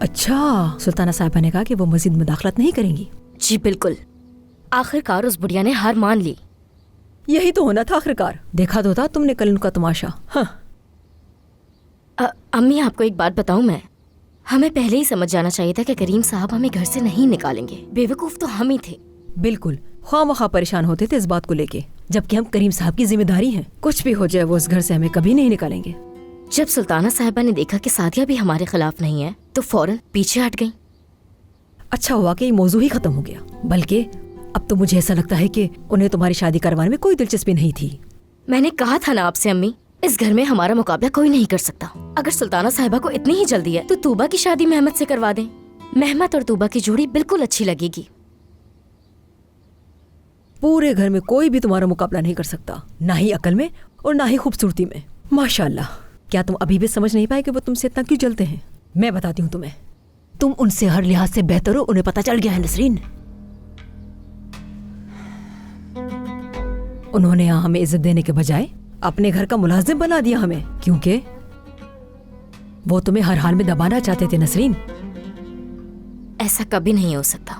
اچھا، سلطانہ صاحبہ نے کہا کہ وہ مزید مداخلت نہیں کریں گی؟ جی بالکل، آخرکار اس بڑھیا نے ہار مان لی۔ یہی تو ہونا تھا آخرکار، دیکھا تو تھا تم نے کل ان کا تماشا۔ ہاں امی آپ کو ایک بات بتاؤں میں، ہمیں پہلے ہی سمجھ جانا چاہیے تھا کہ کریم صاحب ہمیں گھر سے نہیں نکالیں گے، بے وقوف تو ہم ہی تھے۔ بالکل، خواہ مخواہ پریشان ہوتے تھے اس بات کو لے کے، جبکہ ہم کریم صاحب کی ذمہ داری ہیں، کچھ بھی ہو جائے وہ اس گھر سے ہمیں کبھی نہیں نکالیں گے۔ جب سلطانہ صاحبہ نے دیکھا کہ سعدیہ بھی ہمارے خلاف نہیں ہے تو فوراً پیچھے ہٹ گئیں۔ اچھا ہوا کہ یہ موضوع ہی ختم ہو گیا، بلکہ اب تو مجھے ایسا لگتا ہے کہ انہیں تمہاری شادی کروانے میں کوئی دلچسپی نہیں تھی۔ میں نے کہا تھا نا آپ سے امی، اس گھر میں ہمارا مقابلہ کوئی نہیں کر سکتا۔ اگر سلطانہ صاحبہ کو اتنی ہی جلدی ہے تو طوبہ کی شادی مہمت سے کروا دیں، مہمت اور طوبہ کی جوڑی بالکل اچھی لگے گی۔ پورے گھر میں کوئی بھی تمہارا مقابلہ نہیں کر سکتا، نہ ہی عقل میں اور نہ ہی خوبصورتی میں۔ ماشاءاللہ، کیا تم ابھی بھی سمجھ نہیں پائے کہ وہ تم سے اتنا کیوں جلتے ہیں؟ میں بتاتی ہوں تمہیں، تم ان سے ہر لحاظ سے بہتر ہو، انہیں پتہ چل گیا ہے نسرین۔ انہوں نے یہاں ہمیں عزت دینے کے بجائے اپنے گھر کا ملازم بنا دیا ہمیں، کیونکہ وہ تمہیں ہر حال میں دبانا چاہتے تھے نسرین۔ ایسا کبھی نہیں ہو سکتا۔